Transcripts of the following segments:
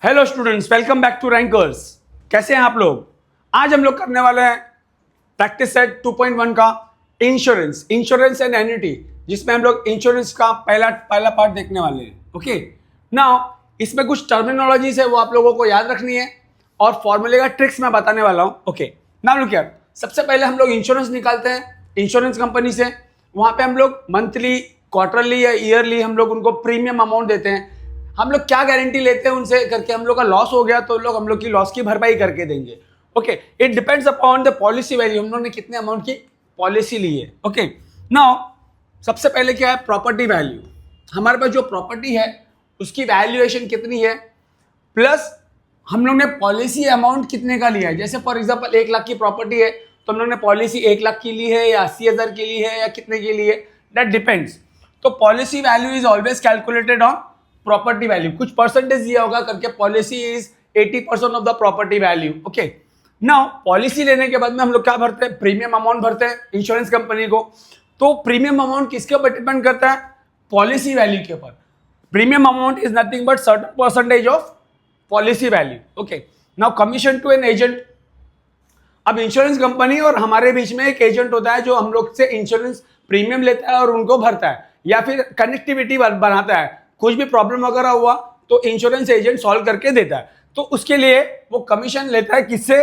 Hello students, welcome back to Rankers. कैसे हैं आप लोग? आज हम लोग करने वाले हैं प्रैक्टिस सेट 2.1 का इंश्योरेंस एंड एन्युटी, जिसमें हम लोग इंश्योरेंस का पहला पार्ट देखने वाले हैं। ओके, नाउ इसमें कुछ टर्मिनोलॉजीज है वो आप लोगों को याद रखनी है और फॉर्मूले का ट्रिक्स मैं बताने वाला हूँ। Okay, now look here. सबसे पहले हम लोग इंश्योरेंस निकालते हैं इंश्योरेंस कंपनी से। वहां पे हम लोग मंथली, क्वार्टरली या ईयरली हम लोग उनको प्रीमियम अमाउंट देते हैं। हम लोग क्या गारंटी लेते हैं उनसे करके, हम लोग का लॉस हो गया तो लोग हम लोग की लॉस की भरपाई करके देंगे। Okay, it depends upon the policy value, हम लोग ने कितने अमाउंट की पॉलिसी ली है। ओके, नाउ सबसे पहले क्या है, प्रॉपर्टी वैल्यू। हमारे पास जो प्रॉपर्टी है उसकी वैल्यूएशन कितनी है, प्लस हम लोग ने पॉलिसी अमाउंट कितने का लिया है। जैसे फॉर एग्जांपल 1 लाख की प्रॉपर्टी है तो हम लोग ने पॉलिसी 1 लाख की ली है या 80,000 की ली है या कितने की ली है, दैट डिपेंड्स। तो policy value is always calculated on property value. कुछ परसेंटेज दिया होगा करके policy is 80% of the property value. Okay, now policy लेने के बाद में हम लोग क्या भरते हैं, प्रीमियम अमाउंट भरते हैं इंश्योरेंस कंपनी को। तो प्रीमियम अमाउंट किसके ऊपर डिपेंड करता है, पॉलिसी वैल्यू के ऊपर। Premium amount is nothing but certain percentage of policy value. Okay, now commission to an agent. अब इंश्योरेंस कंपनी और हमारे बीच में एक एजेंट होता है जो हम लोग से इंश्योरेंस प्रीमियम लेता है और उनको भरता है या फिर कनेक्टिविटी बनाता है। कुछ भी प्रॉब्लम वगैरह हुआ तो इंश्योरेंस एजेंट सॉल्व करके देता है। तो उसके लिए वो कमीशन लेता है, किससे,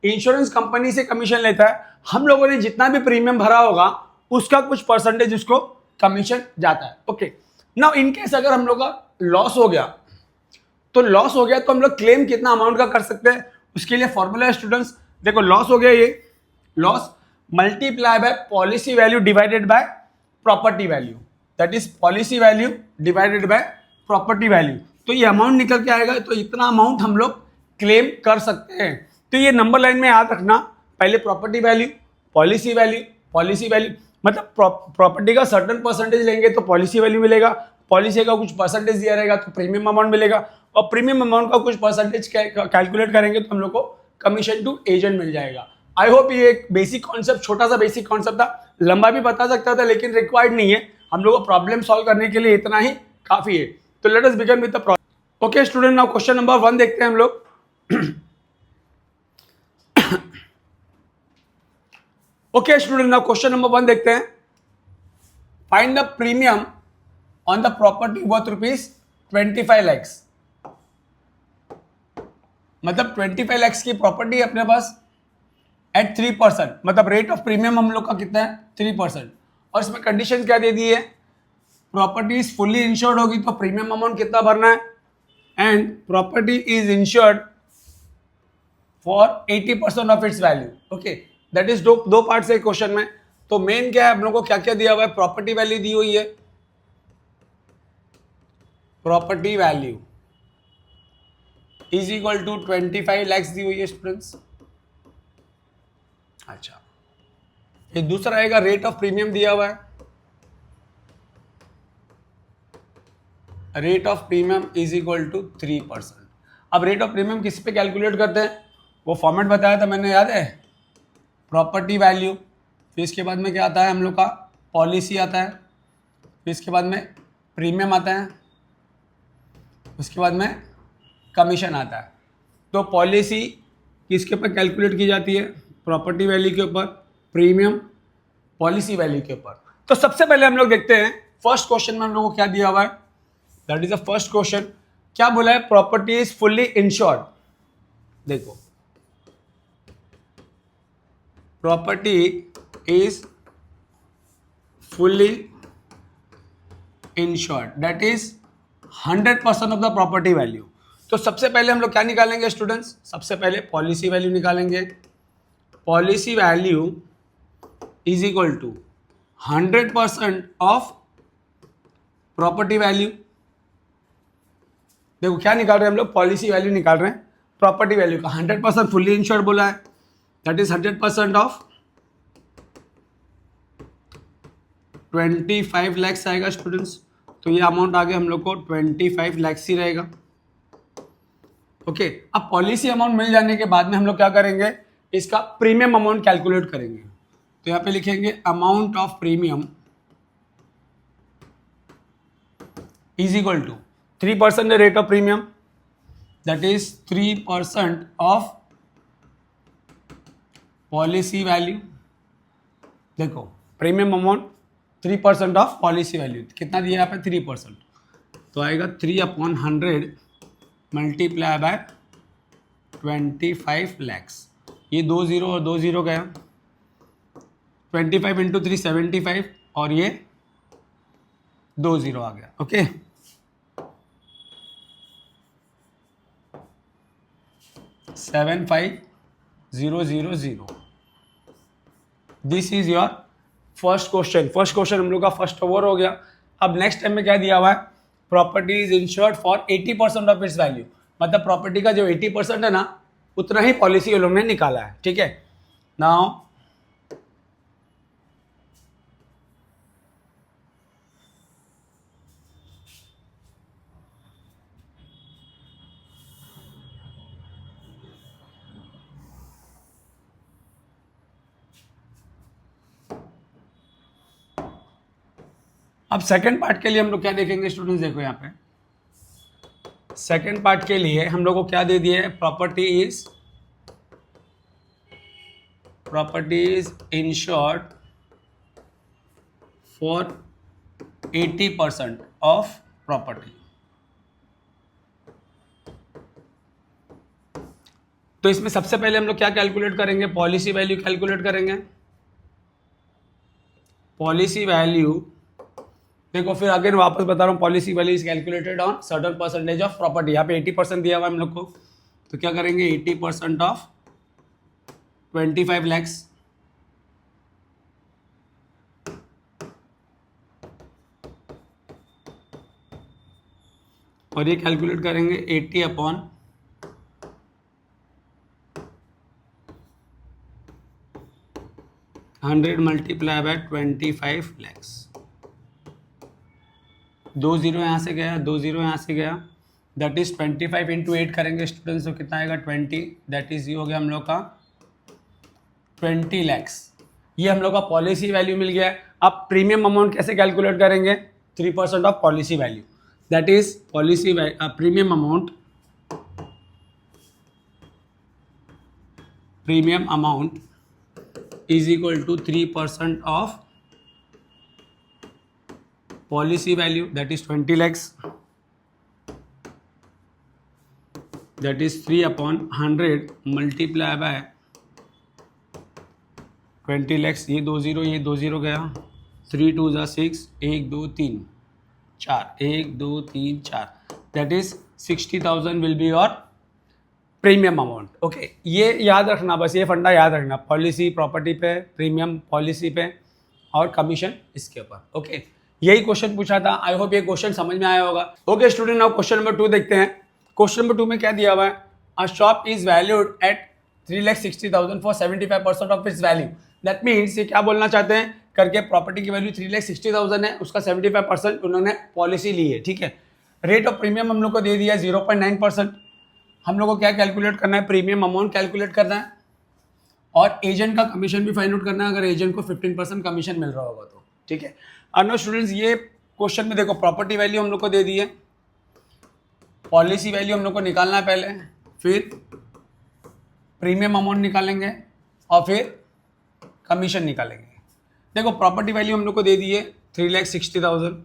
इंश्योरेंस कंपनी से कमीशन लेता है। हम लोगों ने जितना भी प्रीमियम भरा होगा उसका कुछ परसेंटेज उसको कमीशन जाता है। ओके, नाउ इन केस अगर हम लोग का लॉस हो गया तो हम लोग क्लेम कितना अमाउंट का कर सकते हैं, उसके लिए फॉर्मूला है स्टूडेंट्स। देखो, लॉस हो गया, ये loss multiply by policy value divided by property value, that is policy value divided by property value. तो ये अमाउंट निकल के आएगा, तो इतना अमाउंट हम लोग क्लेम कर सकते हैं। तो ये नंबर लाइन में याद रखना, पहले प्रॉपर्टी वैल्यू, पॉलिसी वैल्यू मतलब प्रॉपर्टी का सर्टेन परसेंटेज लेंगे तो पॉलिसी वैल्यू मिलेगा, पॉलिसी का कुछ परसेंटेज दिया रहेगा तो प्रीमियम अमाउंट मिलेगा, और प्रीमियम अमाउंट का कुछ परसेंटेज कैलकुलेट करेंगे तो हम लोग को कमीशन टू एजेंट मिल जाएगा। आई होप ये एक बेसिक कॉन्सेप्ट, छोटा सा बेसिक कॉन्सेप्ट था, लंबा भी बता सकता था लेकिन रिक्वायर्ड नहीं है। हम लोग को प्रॉब्लम सॉल्व करने के लिए इतना ही काफी है। तो let us begin with the problem. Okay student, now question number 1 देखते हैं हम लोग। Okay student, now question number 1 देखते हैं। Find the premium on the property worth ₹25 lakhs। मतलब 25 lakhs की प्रॉपर्टी है अपने पास एट 3%, मतलब रेट ऑफ प्रीमियम हम लोग का कितना है, 3%। और इसमें कंडीशन क्या दे दी है, प्रॉपर्टी इज फुल्ली इंश्योर्ड होगी तो प्रीमियम अमाउंट कितना भरना है, and property is insured for 80% of its value. Okay, that is दो पार्ट्स है क्वेश्चन में। तो मेन क्या है, हम लोग को क्या क्या दिया हुआ है, प्रॉपर्टी वैल्यू दी हुई है, property value is equal to 25 lakhs दी हुई है स्टूडेंट्स। अच्छा, ये दूसरा आएगा, रेट ऑफ प्रीमियम दिया हुआ है, rate of premium is equal to 3%। अब रेट ऑफ प्रीमियम किस पे कैलकुलेट करते हैं, वो फॉर्मेट बताया था मैंने, याद है, प्रॉपर्टी वैल्यू, फिर इसके बाद में क्या आता है हम लोग का, पॉलिसी आता है, फिर इसके बाद में प्रीमियम आता है, उसके बाद में कमीशन आता है। तो पॉलिसी किसके ऊपर कैलकुलेट की जाती है, प्रॉपर्टी वैल्यू के ऊपर, प्रीमियम पॉलिसी वैल्यू के ऊपर। तो सबसे पहले हम लोग देखते हैं फर्स्ट क्वेश्चन में हम लोग को क्या दिया हुआ है, that is the first question. क्या बोला है, प्रॉपर्टी इज फुल्ली इंश्योर्ड। देखो, property is fully insured, that is 100% of the property value. तो सबसे पहले हम लोग क्या निकालेंगे स्टूडेंट्स, सबसे पहले पॉलिसी वैल्यू निकालेंगे। Policy value is equal to 100% of property value. देखो क्या निकाल रहे हैं हम लोग, पॉलिसी वैल्यू निकाल रहे हैं प्रॉपर्टी वैल्यू का। 100% फुल्ली इंश्योर्ड बोला है, दैट इज 100% ऑफ 25 lakhs आएगा स्टूडेंट्स। तो ये अमाउंट आगे हम लोग को 25 lakhs ही रहेगा। ओके, अब पॉलिसी अमाउंट मिल जाने के बाद में हम लोग क्या करेंगे, इसका प्रीमियम अमाउंट कैलकुलेट करेंगे। तो यहाँ पे लिखेंगे amount of premium is equal to 3% rate of premium, that is 3% of policy value. देखो premium amount 3% of policy value कितना दिया यहाँ पे 3%, तो आएगा 3/100 मल्टीप्लाई बाय 25 लैक्स। ये 2 0 और 2 0 गया, 25 इंटू 3 75 और ये 2 0 आ गया। Okay, seven 5,000। This is your first question. First question हम लोग का फर्स्ट ओवर हो गया। अब नेक्स्ट टाइम में क्या दिया हुआ है, property is insured for 80% of its value, मतलब प्रॉपर्टी का जो 80% है ना उतना ही पॉलिसी उन लोगों ने निकाला है। ठीक है, नाउ अब सेकंड पार्ट के लिए हम लोग क्या देखेंगे स्टूडेंट्स, देखो यहाँ पे सेकंड पार्ट के लिए हम लोग को क्या दे दिए, property is insured for 80% of property. तो इसमें सबसे पहले हम लोग क्या कैलकुलेट करेंगे, पॉलिसी वैल्यू कैलकुलेट करेंगे। पॉलिसी वैल्यू देखो, फिर अगेन वापस बता रहा हूँ, policy value is calculated on certain percentage of property. यहाँ पे 80% दिया हुआ है हम लोग को, तो क्या करेंगे 80% ऑफ 25 लैक्स, और ये कैलकुलेट करेंगे 80/100 मल्टीप्लाई बाय 25 लैक्स। 2 0 यहाँ से गया, 2 0 यहाँ से गया, दैट इज 25 इंटू 8 करेंगे स्टूडेंट्स, तो कितना आएगा 20, दैट इज ये हो गया हम लोग का 20 लैक्स। ये हम लोग का पॉलिसी वैल्यू मिल गया है। अब प्रीमियम अमाउंट कैसे कैलकुलेट करेंगे, 3% of policy value, that is policy premium amount is equal to 3% of policy value, that is 20 lakhs, that is 3/100 multiply by 20 lakhs। ये 2 0 ये 2 0 गया, 3 2 जा 6, 1 2 3 4, 1 2 3 4, that is 60,000 will be your premium amount. Okay, ये याद रखना, बस ये फंडा याद रखना, पॉलिसी प्रॉपर्टी पे, प्रीमियम पॉलिसी पे और कमीशन इसके ऊपर। ओके, यही क्वेश्चन पूछा था। आई होप ये क्वेश्चन समझ में आया होगा। Okay student, now question number 2 देखते हैं। क्वेश्चन नंबर 2 में क्या दिया हुआ है, a shop is valued at 3,60,000 for 75% of its value. That means ये क्या बोलना चाहते हैं करके, प्रॉपर्टी की वैल्यू 3,60,000 है, उसका 75% उन्होंने पॉलिसी ली है। ठीक है, रेट ऑफ प्रीमियम हम लोग को दे दिया 0.9%। हम लोग को क्या कैलकुलेट करना है, प्रीमियम अमाउंट कैलकुलेट करना है और एजेंट का कमीशन भी फाइंड आउट करना है, अगर एजेंट को 15% कमीशन मिल रहा होगा तो। ठीक है, नो स्टूडेंट्स, ये क्वेश्चन में देखो प्रॉपर्टी वैल्यू हम लोग को दे दी है, पॉलिसी वैल्यू हम लोग को निकालना है पहले, फिर प्रीमियम अमाउंट निकालेंगे और फिर कमीशन निकालेंगे। देखो प्रॉपर्टी वैल्यू हम लोग को दे दी है 3,60,000।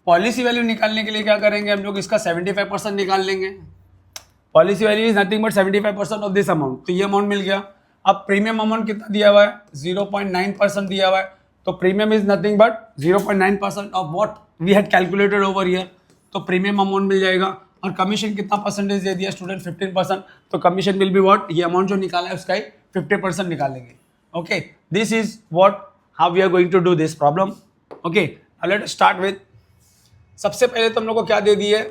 पॉलिसी वैल्यू निकालने के लिए क्या करेंगे हम लोग, इसका 75% निकाल लेंगे। Policy value is nothing but 75% of this amount, तो ये अमाउंट मिल गया। अब प्रीमियम अमाउंट कितना दिया हुआ है, 0.9% दिया हुआ है, तो premium is nothing but 0.9% of what we had calculated over here, तो प्रीमियम अमाउंट मिल जाएगा। और कमीशन कितना परसेंटेज दे दिया स्टूडेंट, 15%, तो कमीशन विल बी व्हाट, ये अमाउंट जो निकाला है उसका ही 50% निकालेंगे। Okay, this is what how we are going to do this problem. Okay, let start with, सबसे पहले तो हम लोग को क्या दे दिए,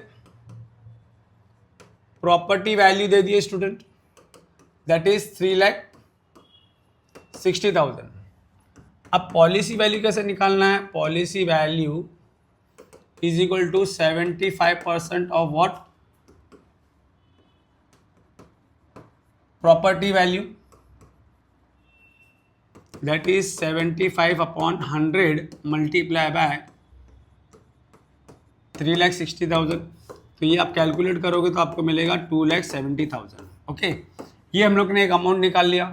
प्रॉपर्टी वैल्यू दे दिए स्टूडेंट, दैट इज 3,60,000। अब पॉलिसी वैल्यू कैसे निकालना है, policy value is equal to 75% of what, property value, that is 75/100 multiply by 3,60,000। तो ये आप कैलकुलेट करोगे तो आपको मिलेगा 2,70,000। ओके, ये हम लोग ने एक अमाउंट निकाल लिया।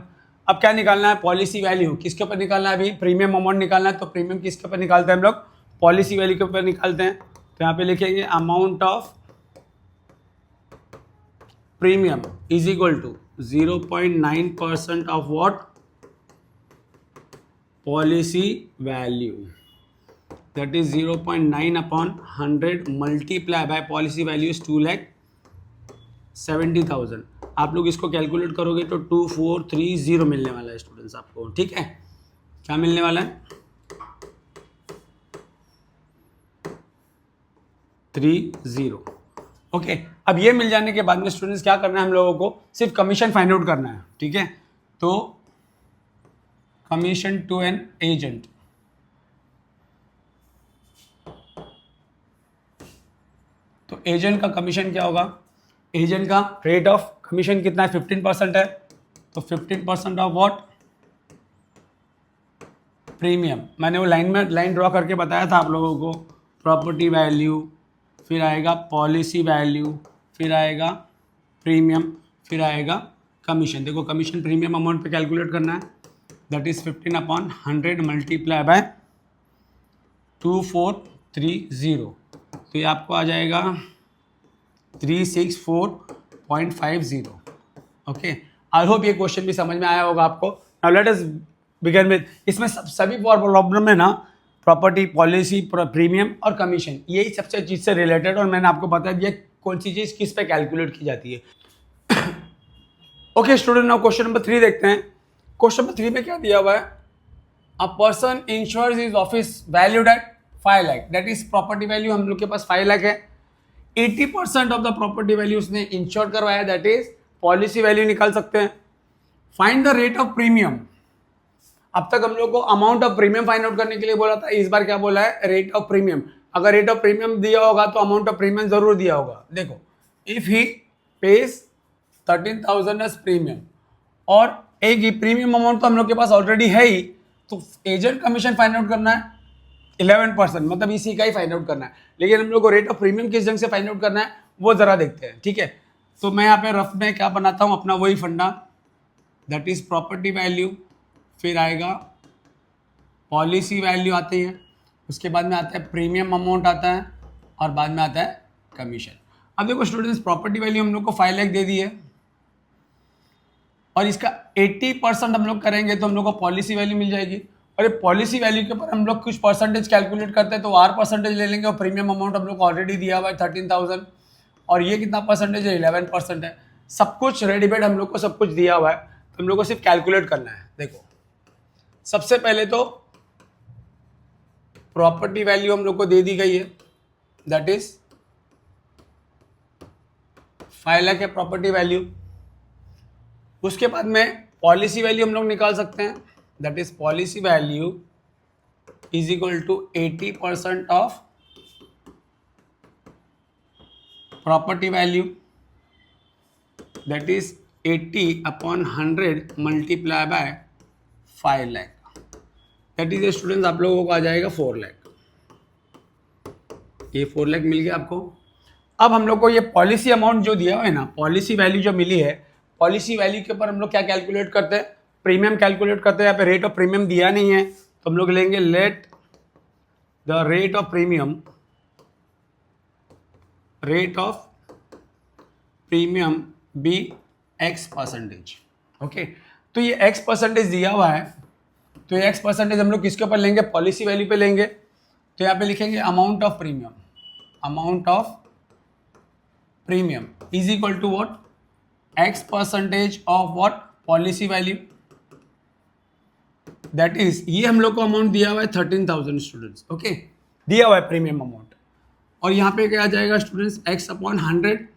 अब क्या निकालना है? Policy value. किसके ऊपर निकालना है? अभी प्रीमियम अमाउंट निकालना है, तो प्रीमियम किसके ऊपर निकालते हैं हम लोग? पॉलिसी वैल्यू के ऊपर निकालते हैं। तो यहाँ पे लिखेंगे amount of premium is equal to 0.9% of what? Policy value, that is 0.9 upon 100 multiply by policy value is 2,70,000। आप लोग इसको कैलकुलेट करोगे तो 2430 मिलने वाला है स्टूडेंट्स आपको। ठीक है, क्या मिलने वाला है? 30। ओके, अब ये मिल जाने के बाद में स्टूडेंट्स क्या करना है हम लोगों को? सिर्फ कमीशन फाइंड आउट करना है। ठीक है, तो कमीशन टू एन एजेंट, तो एजेंट का कमीशन क्या होगा? एजेंट का रेट ऑफ कमीशन कितना है? 15% है। तो 15% ऑफ व्हाट? प्रीमियम। मैंने वो लाइन ड्रॉ करके बताया था आप लोगों को। प्रॉपर्टी वैल्यू, फिर आएगा पॉलिसी वैल्यू, फिर आएगा प्रीमियम, फिर आएगा कमीशन। देखो कमीशन प्रीमियम अमाउंट पे कैलकुलेट करना है, दैट इज 15/100 मल्टीप्लाई बाय 2430। तो ये आपको आ जाएगा 364.50। ओके, आई होप ये क्वेश्चन भी समझ में आया होगा आपको। Now let us begin with, इसमें सभी प्रॉब्लम में ना प्रॉपर्टी, पॉलिसी, प्रीमियम और कमीशन, यही सबसे चीज़ से रिलेटेड, और मैंने आपको बता दिया कौन सी चीज़ किस पे कैलकुलेट की जाती है। Okay student, now question number 3 देखते हैं। क्वेश्चन नंबर 3 में क्या दिया हुआ है? A person insures his office valued at 5 lakh, that is property value हम लोग के पास 5 लाख है। 80% ऑफ द प्रॉपर्टी वैल्यू उसने इंश्योर करवाया, दैट इज पॉलिसी वैल्यू निकाल सकते हैं। Find the rate of premium. अब तक हम लोग को amount of premium find out करने के लिए बोला था, इस बार क्या बोला है? Rate of premium. अगर रेट ऑफ प्रीमियम दिया होगा तो अमाउंट ऑफ प्रीमियम जरूर दिया होगा। देखो, if he pays 13,000 as premium, और एक ही प्रीमियम अमाउंट तो हम लोग के पास ऑलरेडी है ही, तो एजेंट कमीशन फाइंड आउट करना है 11%, मतलब इसी का ही फाइंड आउट करना है। लेकिन हम लोग को रेट ऑफ प्रीमियम किस ढंग से फाइंड आउट करना है वो जरा देखते हैं। ठीक है, तो मैं यहाँ पे रफ में क्या बनाता हूँ, अपना वही फंडा, दैट इज प्रॉपर्टी वैल्यू, फिर आएगा पॉलिसी वैल्यू आती है, उसके बाद में आता है प्रीमियम अमाउंट आता है, और बाद में आता है कमीशन। अब देखो स्टूडेंट्स, प्रॉपर्टी वैल्यू हम लोग को 5 लाख दे दी है, और इसका 80% हम लोग करेंगे तो हम लोग को पॉलिसी वैल्यू मिल जाएगी। और ये पॉलिसी वैल्यू के ऊपर हम लोग कुछ परसेंटेज कैलकुलेट करते हैं, तो आर परसेंटेज ले लेंगे, और प्रीमियम अमाउंट हम लोग को ऑलरेडी दिया हुआ है 13,000, और ये कितना परसेंटेज है? 11% है। सब कुछ रेडीमेड हम लोग को सब कुछ दिया हुआ है, तो हम लोग को सिर्फ कैलकुलेट करना है। देखो, सबसे पहले तो प्रॉपर्टी वैल्यू हम लोग को दे दी गई है, दैट इज 5 लाख है प्रॉपर्टी वैल्यू। उसके बाद में पॉलिसी वैल्यू हम लोग निकाल सकते हैं, that is policy value is equal to 80% of property value, that is 80/100 multiply by 5 lakh, that is students आप लोगों को आ जाएगा 4 लाख। ये 4 लाख मिल गया आपको। अब हम लोग को ये पॉलिसी अमाउंट जो दिया हुआ है ना, पॉलिसी वैल्यू जो मिली है, पॉलिसी वैल्यू के ऊपर हम लोग क्या कैलकुलेट करते हैं? प्रीमियम कैलकुलेट करते हैं। यहाँ पे रेट ऑफ प्रीमियम दिया नहीं है, तो हम लोग लेंगे let the rate of premium, rate of premium be X%। Okay, तो ये X% दिया हुआ है, तो ये X% हम लोग किसके ऊपर लेंगे? पॉलिसी वैल्यू पे लेंगे। तो यहाँ पे लिखेंगे amount of premium, amount of premium is equal to what? X% of what? Policy value, that is, ये हम लोग को अमाउंट दिया हुआ है 13,000 स्टूडेंट्स। ओके, दिया हुआ है प्रीमियम अमाउंट, और यहाँ पे क्या आ जाएगा students? X/100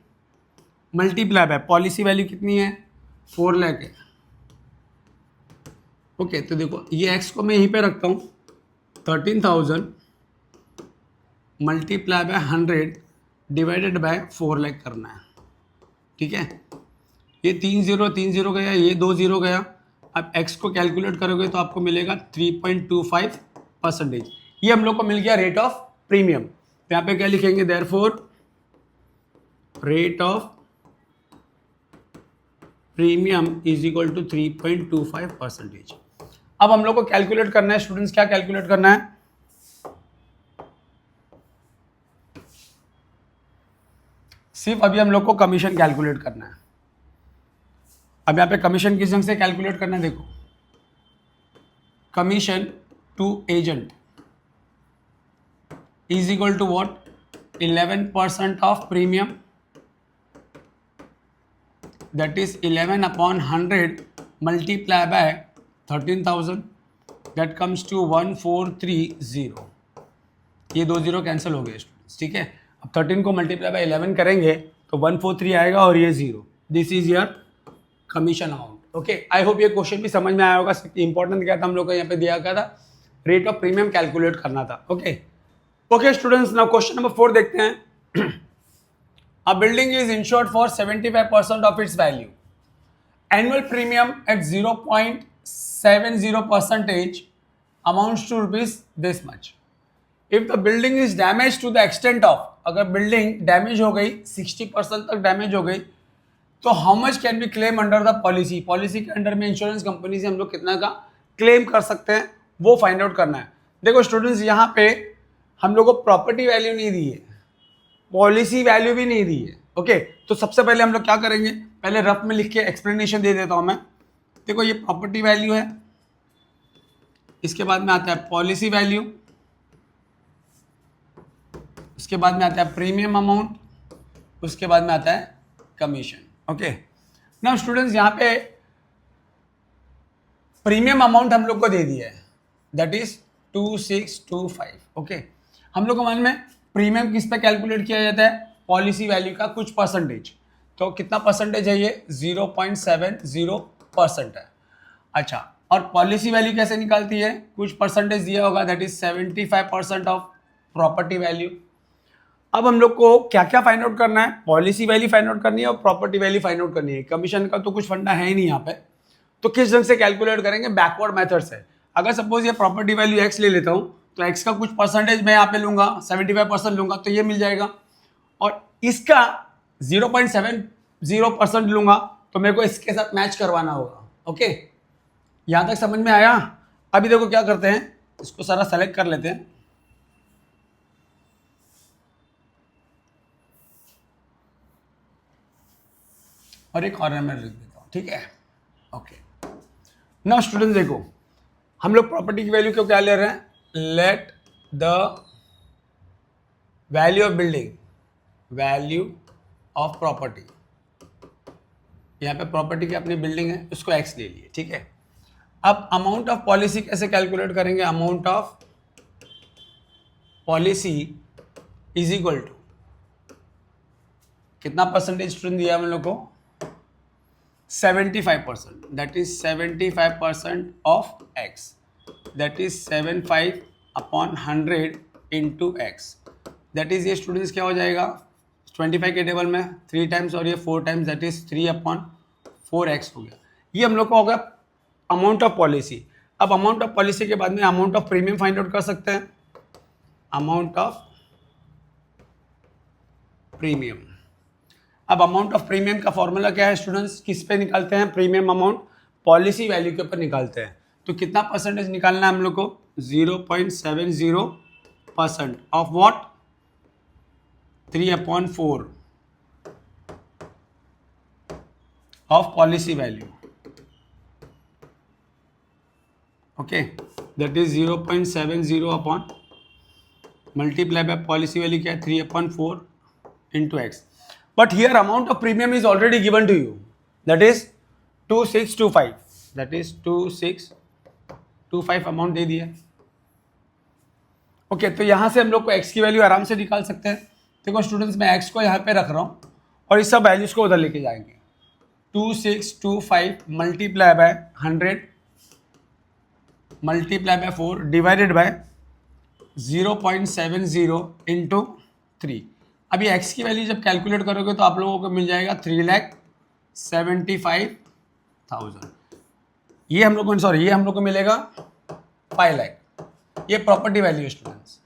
multiply by policy value कितनी है? 4 लाख है। ओके, तो देखो ये x को मैं यहीं पे रखता हूँ, 13,000 multiply by 100 divided by 4 lakh करना है। ठीक है, ये 3 0 गया, ये 2 0 गया। अब x को कैलकुलेट करोगे तो आपको मिलेगा 3.25%। ये हम लोग को मिल गया रेट ऑफ प्रीमियम। तो यहाँ पे क्या लिखेंगे? Therefore rate of premium is equal to 3.25%। अब हम लोग को कैलकुलेट करना है स्टूडेंट्स, क्या कैलकुलेट करना है? सिर्फ अभी हम लोग को कमीशन कैलकुलेट करना है। अब यहां पे कमीशन किस ढंग से कैलकुलेट करना है देखो, commission to agent is equal to what, 11% of premium, that is 11 upon 100 multiply by 13,000, that comes to 1430। ये 2 0 कैंसिल हो गए स्टूडेंट्स, ठीक है। अब 13 को मल्टीप्लाई बाय 11 करेंगे तो 143 आएगा और ये 0। This is your commission amount. Okay, I hope ये क्वेश्चन भी समझ में आया होगा। इंपॉर्टेंट क्या था हम लोग को यहाँ पे दिया गया था, रेट ऑफ प्रीमियम कैलकुलेट करना था। Okay okay students, now question number 4 देखते हैं। A building is insured for 75% of its value. Annual premium at 0.70% amounts to rupees this much. If the building is damaged to the extent of, अगर building damage हो गई 60% तक damage हो गई, तो how much can be claim under the policy? Policy के under में insurance company से हम लोग कितना का क्लेम कर सकते हैं वो फाइंड आउट करना है। देखो स्टूडेंट्स, यहाँ पे हम लोग को प्रॉपर्टी वैल्यू नहीं दी है, पॉलिसी वैल्यू भी नहीं दी है। ओके, तो सबसे पहले हम लोग क्या करेंगे, पहले रफ में लिख के एक्सप्लेनेशन दे देता हूं मैं। देखो ये प्रॉपर्टी वैल्यू है, इसके बाद में आता है पॉलिसी वैल्यू, उसके बाद में आता है प्रीमियम अमाउंट, उसके बाद में आता है कमीशन। ओके, नाउ स्टूडेंट्स यहाँ पे प्रीमियम अमाउंट हम लोग को दे दिया है, दैट इज 2625। ओके, हम लोग को मालूम है प्रीमियम किस पे कैलकुलेट किया जाता है, पॉलिसी वैल्यू का कुछ परसेंटेज। तो कितना परसेंटेज है ये, 0.70% है। अच्छा, और पॉलिसी वैल्यू कैसे निकालती है, कुछ परसेंटेज दिया होगा, that is 75% of property value. अब हम लोग को क्या क्या फाइंड आउट करना है, पॉलिसी वैल्यू फाइंड आउट करनी है और प्रॉपर्टी वैल्यू फाइंड आउट करनी है। कमीशन का तो कुछ फंडा है ही नहीं यहाँ पे, तो किस ढंग से कैलकुलेट करेंगे, बैकवर्ड मेथड से। अगर सपोज ये प्रॉपर्टी वैल्यू एक्स ले लेता हूँ, तो एक्स का कुछ परसेंटेज मैं यहाँ पे लूंगा, 75% लूंगा, तो ये मिल जाएगा। और इसका 0.70% लूंगा, तो मेरे को इसके साथ मैच करवाना होगा। ओके, यहां तक समझ में आया? अभी देखो क्या करते हैं, इसको सारा सेलेक्ट कर लेते हैं, और एक कॉर्नर में लिख देता हूं, ठीक है। ओके, नाउ स्टूडेंट देखो, हम लोग प्रॉपर्टी की वैल्यू क्यों क्या ले रहे हैं, let the value of building, value of property, यहाँ पे प्रॉपर्टी की अपनी बिल्डिंग है, उसको एक्स ले लिए, ठीक है। अब अमाउंट ऑफ पॉलिसी कैसे कैलकुलेट करेंगे, amount of policy is equal to कितना परसेंटेज स्टूडेंट दिया हम लोग को, 75%, that is 75% of X, that is 75 upon 100 into X, that is ये स्टूडेंट्स क्या हो जाएगा, 25 के टेबल में 3 टाइम्स और ये 4 times, that is 3 upon 4x हो गया। ये हम लोग को होगा अमाउंट ऑफ पॉलिसी। अब अमाउंट ऑफ पॉलिसी के बाद में amount of premium find out कर सकते हैं, अमाउंट ऑफ प्रीमियम। अब अमाउंट ऑफ प्रीमियम का फॉर्मूला क्या है स्टूडेंट्स, किस पे निकालते हैं प्रीमियम अमाउंट, पॉलिसी वैल्यू के ऊपर निकालते हैं। तो कितना परसेंटेज निकालना है हम लोग को, 0.70% of what, 3/4 of policy value. Okay, that is 0.70 upon multiply by policy value क्या है, 3/4 into X. But here amount of premium is already given to you, that is 2625, that is 2625 amount दे दिया। Okay, तो यहां से हम लोग को एक्स की वैल्यू आराम से निकाल सकते हैं। देखो स्टूडेंट्स, मैं एक्स को यहाँ पे रख रहा हूँ और इस सब वैल्यूज को उधर लेके जाएंगे। 2625 multiply by 100 multiply by 4 divided by 0.70 into 3। अभी एक्स की वैल्यू जब कैलकुलेट करोगे तो आप लोगों को मिल जाएगा 3,75,000। ये हम लोग को, सॉरी, ये हम लोग को मिलेगा 5 लाख। ये प्रॉपर्टी वैल्यू स्टूडेंट्स,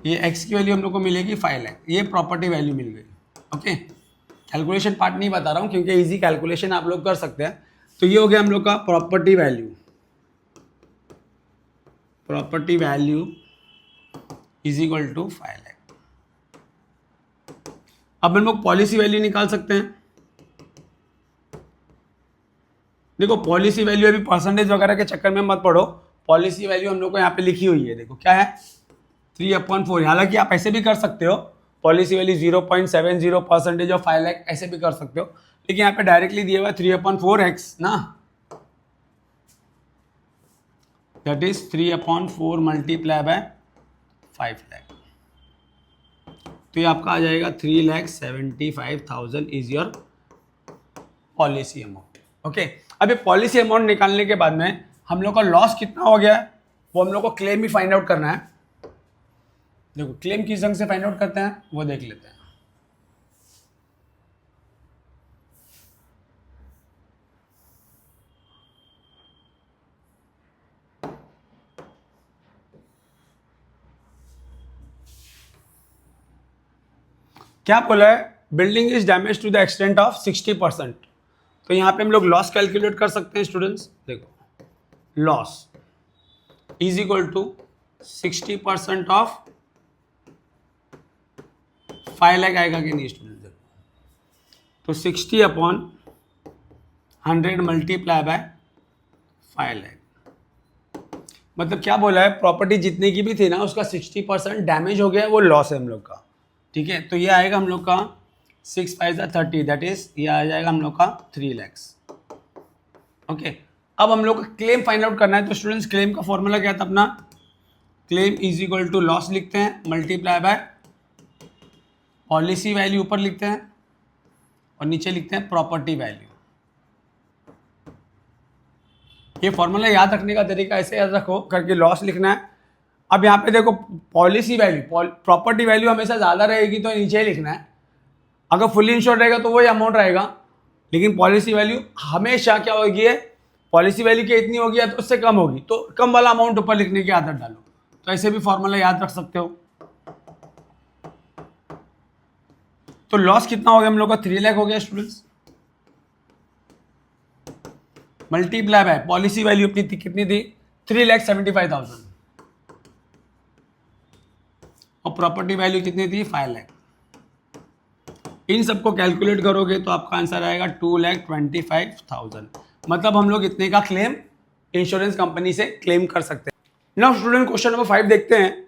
ये x की वैल्यू हम लोग को मिलेगी 5 लाख, ये प्रॉपर्टी वैल्यू मिल गई। ओके, कैलकुलेशन पार्ट नहीं बता रहा हूँ क्योंकि इजी कैलकुलेशन आप लोग कर सकते हैं। तो ये हो गया हम लोग का property value, property value is equal to 5 lakh. अब हम लोग पॉलिसी वैल्यू निकाल सकते हैं। देखो पॉलिसी वैल्यू अभी परसेंटेज वगैरह के चक्कर में मत पड़ो, पॉलिसी वैल्यू हम लोग को यहाँ पे लिखी हुई है, देखो क्या है 3/4। हालांकि आप ऐसे भी कर सकते हो, पॉलिसी वैल्यू 0.70% ऑफ 5 लाख ऐसे भी कर सकते हो, लेकिन यहाँ पे डायरेक्टली दिया हुआ 3/4x ना, that is 3/4 multiply by 5 lakh, तो ये आपका आ जाएगा 3,75,000 is your policy amount. Okay, अब ये पॉलिसी अमाउंट निकालने के बाद में हम लोग का लॉस कितना हो गया है वो हम लोग को क्लेम ही फाइंड आउट करना है। देखो क्लेम किस ढंग से फाइंड आउट करते हैं वो देख लेते हैं। क्या बोला है, building is damage to the extent of 60%। तो यहाँ पे हम लोग लॉस कैलकुलेट कर सकते हैं स्टूडेंट्स। देखो loss is equal to 60% of 5 lakh आएगा कि नहीं स्टूडेंट, देखो तो 60/100 मल्टीप्लाई बाय 5 लाख, मतलब क्या बोला है, प्रॉपर्टी जितनी की भी थी ना उसका 60% डैमेज हो गया, वो लॉस है हम लोग का। ठीक है, तो ये आएगा हम लोग का 6 5 30, दैट इज ये आ जाएगा हम लोग का 3 लाख। ओके, अब हम लोग का क्लेम फाइंड आउट करना है। तो स्टूडेंट्स क्लेम का फॉर्मूला क्या था अपना, claim is equal to loss लिखते हैं मल्टीप्लाई बाय पॉलिसी वैल्यू, ऊपर लिखते हैं और नीचे लिखते हैं प्रॉपर्टी वैल्यू। ये फॉर्मूला याद रखने का तरीका ऐसे याद रखो करके लॉस लिखना है। अब यहाँ पे देखो पॉलिसी वैल्यू, प्रॉपर्टी वैल्यू हमेशा ज़्यादा रहेगी तो नीचे ही लिखना है, अगर फुली इंश्योर्ड रहेगा तो वही अमाउंट रहेगा, लेकिन पॉलिसी वैल्यू हमेशा क्या होगी है, पॉलिसी वैल्यू क्या इतनी होगी या तो उससे कम होगी, तो कम वाला अमाउंट ऊपर लिखने की आदत डालो। तो ऐसे भी फॉर्मूला याद रख सकते हो। तो लॉस कितना हो गया हम लोग का, 3 लाख हो गया students, multiply by policy value अपनी कितनी थी 3,75,000 और प्रॉपर्टी वैल्यू कितनी थी 5 लाख। इन सबको कैलकुलेट करोगे तो आपका आंसर आएगा 2,25,000, मतलब हम लोग इतने का क्लेम इंश्योरेंस कंपनी से क्लेम कर सकते हैं। नाउ स्टूडेंट क्वेश्चन नंबर 5 देखते हैं।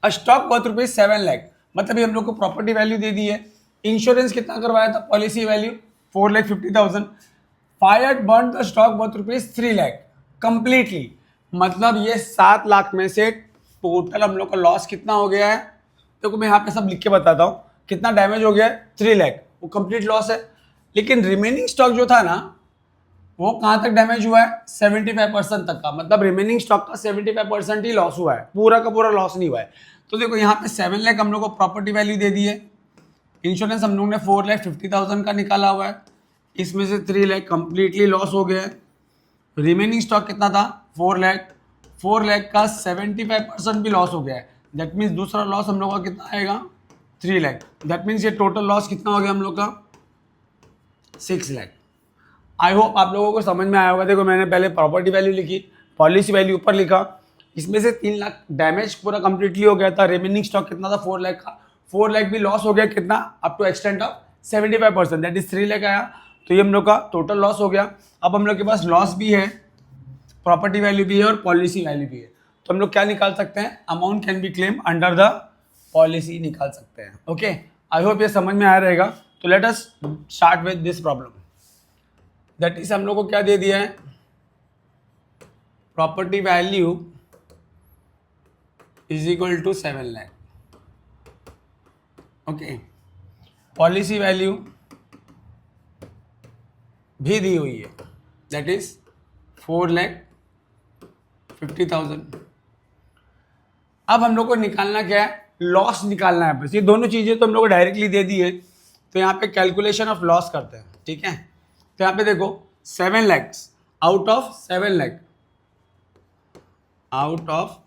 अ स्टॉक वर्थ ₹7 लाख, मतलब ये हम लोग को प्रॉपर्टी वैल्यू दे दी है, इंश्योरेंस कितना करवाया था, policy value 4,50,000, fire burn the stock worth ₹3 lakh completely, मतलब ये 7 लाख में से टोटल हम लोग का लॉस कितना हो गया है। देखो मैं यहाँ पे सब लिख के बताता हूँ कितना डैमेज हो गया है, 3 लाख वो कंप्लीट लॉस है, लेकिन रिमेनिंग स्टॉक जो था ना वो कहाँ तक डैमेज हुआ है, 75% तक का, मतलब रिमेनिंग स्टॉक का 75% ही लॉस हुआ है, पूरा का पूरा लॉस नहीं हुआ है। तो देखो यहाँ पे 7 लाख हम लोग को प्रॉपर्टी वैल्यू दे दी है, इंश्योरेंस हम लोग ने 4,50,000 का निकाला हुआ है, इसमें से 3 लाख कंप्लीटली लॉस हो गया है। रिमेनिंग स्टॉक कितना था 4 लाख, 4 लाख का 75% भी लॉस हो गया है, दैट मीन्स दूसरा लॉस हम लोग का कितना आएगा 3 लाख, दैट मीन्स ये टोटल लॉस कितना हो गया हम लोग का 6 लाख। आई होप आप लोगों को समझ में आया होगा। देखो मैंने पहले प्रॉपर्टी वैल्यू लिखी, पॉलिसी वैल्यू ऊपर लिखा, इसमें से 3 लाख डैमेज पूरा कंप्लीटली हो गया था, रिमेनिंग स्टॉक कितना था 4 लाख का, 4 लाख भी लॉस हो गया कितना, up to extent of 75%, that is 3 lakh आया, तो ये हम लोग का टोटल लॉस हो गया। अब हम लोग के पास लॉस भी है, प्रॉपर्टी वैल्यू भी है और पॉलिसी वैल्यू भी है, तो हम लोग क्या निकाल सकते हैं, amount can be claim under the policy निकाल सकते हैं। ओके, आई होप ये समझ में आया रहेगा। तो let us start with this problem, that is हम लोग को क्या दे दिया है, property value is equal to 7 lakh, okay, policy value भी दी हुई है, दैट इज 4,50,000। अब हम लोग को निकालना क्या है, लॉस निकालना है बस, ये दोनों चीजें तो हम लोग को डायरेक्टली दे दी है, तो यहाँ पे कैलकुलेशन ऑफ लॉस करते हैं। ठीक है, तो यहाँ पे देखो 7 lakh out of 7 lakh, out of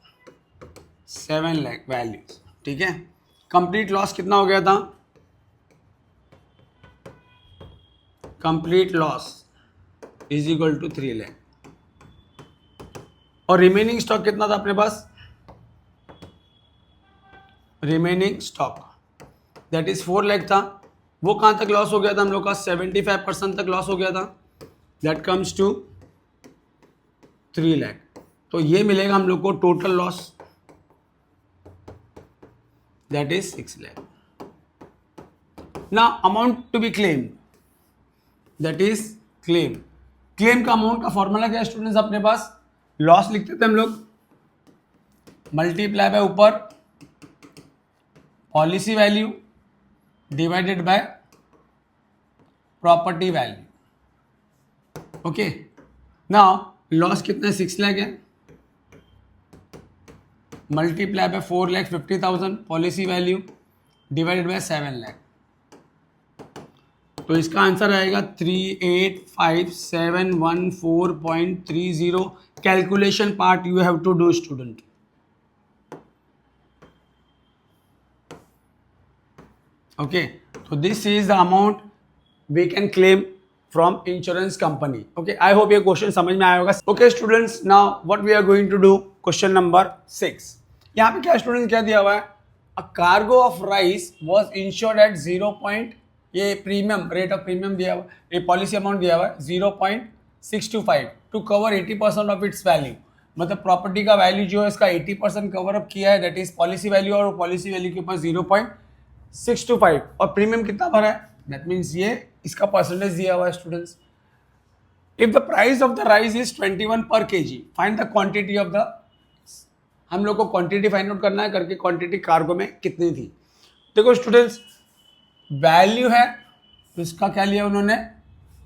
7 lakh value, ठीक है। कंप्लीट लॉस कितना हो गया था? Complete loss is equal to 3 lakh. और रिमेनिंग स्टॉक कितना था अपने पास? Remaining stock that is 4 lakh था। वो कहां तक लॉस हो गया था हम लोग का? 75% तक लॉस हो गया था। That comes to 3 lakh. तो ये मिलेगा हम लोग को total loss, that is 6 lakh. Now amount to be claim, that is claim. Claim का अमाउंट का फॉर्मूला क्या है स्टूडेंट्स अपने पास? लॉस लिखते थे हम लोग, मल्टीप्लाई बाय ऊपर policy value divided by property value. Okay, now loss कितना है? 6 लाख है, multiply by 4,50,000 policy value divided by 7 lakh. तो इसका आंसर आएगा 385714.30। Calculation part you have to do student. Okay, तो this is the amount we can claim from insurance company. Okay, I hope ये question समझ में आया होगा। Okay students, now what we are going to do, question number 6। यहाँ पे क्या students क्या दिया हुआ है? A cargo of rice was insured at 0. ये प्रीमियम रेट ऑफ प्रीमियम दिया हुआ, ये पॉलिसी अमाउंट दिया हुआ है 0.625 to cover 80% of its value. मतलब प्रॉपर्टी का वैल्यू जो है इसका 80% कवर अप किया है, दैट इज पॉलिसी वैल्यू, और पॉलिसी वैल्यू के ऊपर 0.625। और प्रीमियम कितना भरा है? दैट मीन्स ये इसका परसेंटेज दिया हुआ है students. If the price of the rice is 21 पर kg, find the quantity of the, हम लोग को क्वांटिटी फाइंड आउट करना है करके, क्वांटिटी कार्गो में कितनी थी। देखो स्टूडेंट्स, वैल्यू है तो इसका क्या लिया उन्होंने?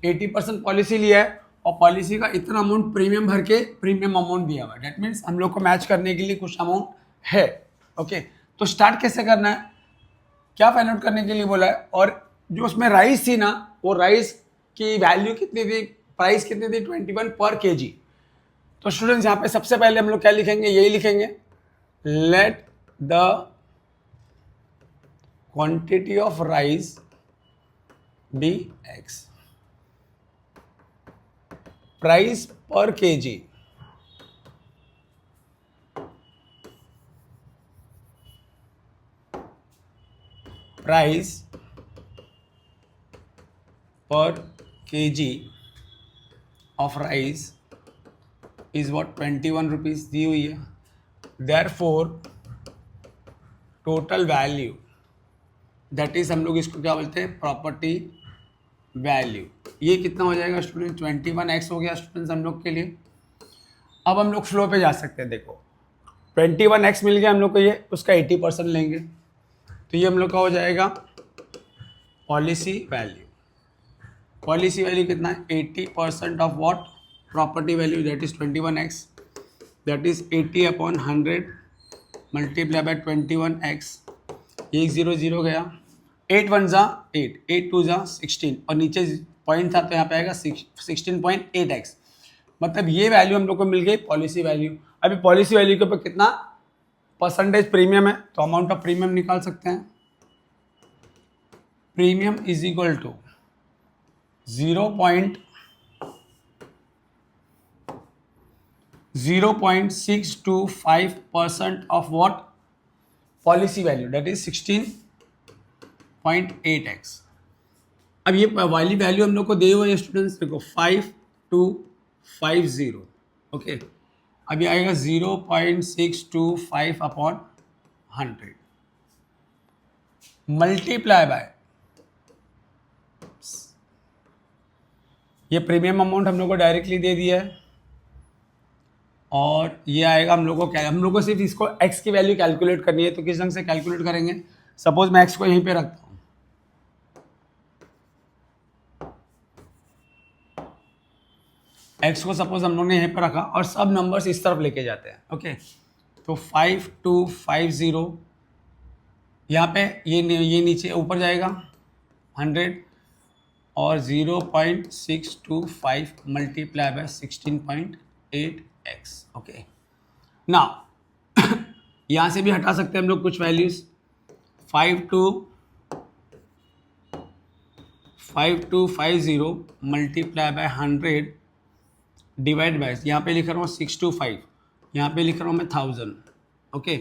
80% पॉलिसी लिया है, और पॉलिसी का इतना अमाउंट प्रीमियम भर के प्रीमियम अमाउंट दिया हुआ है। डेट मीन्स हम लोग को मैच करने के लिए कुछ अमाउंट है। ओके, तो स्टार्ट कैसे करना है, क्या फाइंड आउट करने के लिए बोला है? और जो उसमें राइस थी ना, वो राइस की वैल्यू कितनी थी, प्राइस कितनी थी? 21 पर kg। तो स्टूडेंट्स यहाँ पे सबसे पहले हम लोग क्या लिखेंगे? यही लिखेंगे, let the quantity of rice be x, price per kg, price per kg of rice is what? 21 rupees दी हुई है। therefore total value, that is हम लोग इसको क्या बोलते हैं? Property value. ये कितना हो जाएगा स्टूडेंट? 21x हो गया स्टूडेंट्स हम लोग के लिए। अब हम लोग फ्लो पे जा सकते हैं। देखो 21x मिल गया हम लोग को, ये उसका 80% लेंगे, तो ये हम लोग का हो जाएगा पॉलिसी वैल्यू। पॉलिसी वैल्यू कितना है? 80% of what? Property value, that is 21x, that is 80/100 multiply bye 21x। एक 0 0 गया, 8 1 जा 8, 8 2 जा 16, और नीचे पॉइंट था तो यहाँ पे आएगा 16.8x। मतलब ये वैल्यू हम लोग को मिल गई पॉलिसी वैल्यू। अभी पॉलिसी वैल्यू के ऊपर कितना परसेंटेज प्रीमियम है, तो अमाउंट ऑफ प्रीमियम निकाल सकते हैं। Premium is equal to 0.625% of what? Policy value, that is 16.8x। अब ये वाली वैल्यू हम लोग को दे हुए स्टूडेंट्स, देखो 5250। ओके, अब ये आएगा 0.625/100 मल्टीप्लाई बाय, ये प्रीमियम अमाउंट हम लोग को डायरेक्टली दे दिया है, और ये आएगा हम लोग को सिर्फ इसको x की वैल्यू कैलकुलेट करनी है। तो किस ढंग से कैलकुलेट करेंगे? सपोज मैं x को यहीं पे रखता हूं, x को सपोज हम लोग ने यहीं पे रखा, और सब नंबर्स इस तरफ लेके जाते हैं। ओके, तो 5250 यहाँ पे, ये नीचे ऊपर जाएगा 100, और 0.625 multiply by 16.8x। Okay, now यहाँ से भी हटा सकते हैं हम लोग कुछ values. 5250 multiply bye 100 divide by, यहाँ पे लिख रहा हूँ 625, यहाँ पे लिख रहा हूँ मैं 1000, ओके,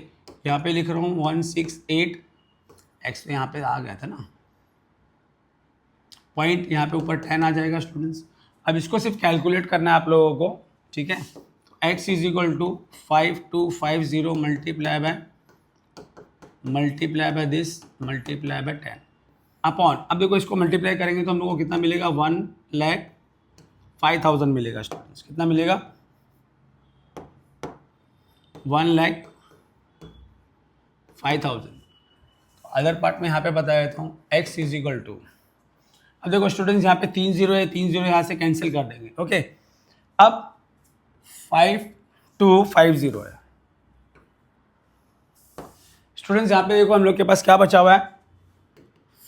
यहाँ पे लिख रहा हूँ 168 एक्स, यहाँ पे आ गया था ना पॉइंट, यहाँ पे ऊपर 10 आ जाएगा स्टूडेंट्स। अब इसको सिर्फ कैलकुलेट करना है आप लोगों को, ठीक है। x is equal to 5250 multiply by this multiply by 10 upon, अब देखो इसको मल्टीप्लाई करेंगे तो हम लोग को कितना मिलेगा, 1,05,000 मिलेगा स्टूडेंट्स। कितना मिलेगा, 1,05,000। अदर पार्ट में यहाँ पे बता देता हूँ x इज इक्वल टू, अब देखो स्टूडेंट्स यहाँ पे 3 जीरो है, 3 जीरो यहाँ से कैंसिल कर देंगे, ओके। अब 5250 है स्टूडेंट्स, यहाँ पे देखो हम लोग के पास क्या बचा हुआ है,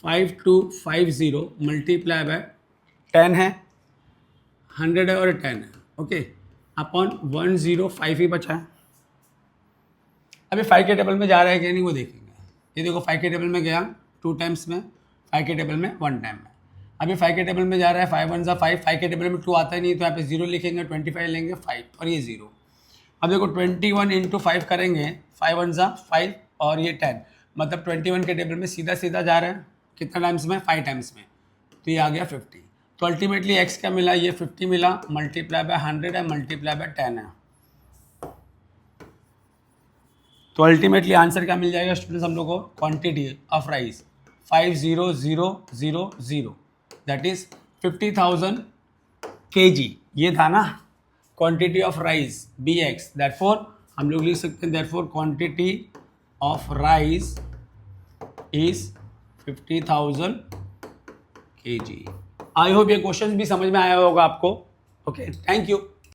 5250 मल्टीप्लाई बाय 10 है, 100 है और 10 है, ओके, अपॉन 105 ही बचा है। अभी 5 के टेबल में जा रहा है कि नहीं वो देखेंगे। ये देखो 5 के टेबल में गया 2 टाइम्स में, 5 के टेबल में 1 टाइम में। अभी 5 के टेबल में जा रहा है 5 1 5, 5 के टेबल में 2 आता ही नहीं तो यहाँ पे 0 लिखेंगे, 25 लेंगे 5 और ये 0। अब देखो 21 इंटू 5 करेंगे, 5 1 5 और ये 10, मतलब 21 के टेबल में सीधा सीधा जा रहा है कितना टाइम्स में, 5 टाइम्स में, तो ये आ गया 50। तो अल्टीमेटली एक्स क्या मिला, ये 50 मिला, मल्टीप्लाई बाय 100 है, मल्टीप्लाई बाय 10 है। तो अल्टीमेटली आंसर क्या मिल जाएगा स्टूडेंट्स हम लोग को, quantity of rice 50,000 that is 50,000 kg, ये था ना quantity of rice bx, that for हम लोग लिख सकते हैं that for quantity of rice is 50,000 kg। I hope ये क्वेश्चन भी समझ में आया होगा आपको, ओके, थैंक यू।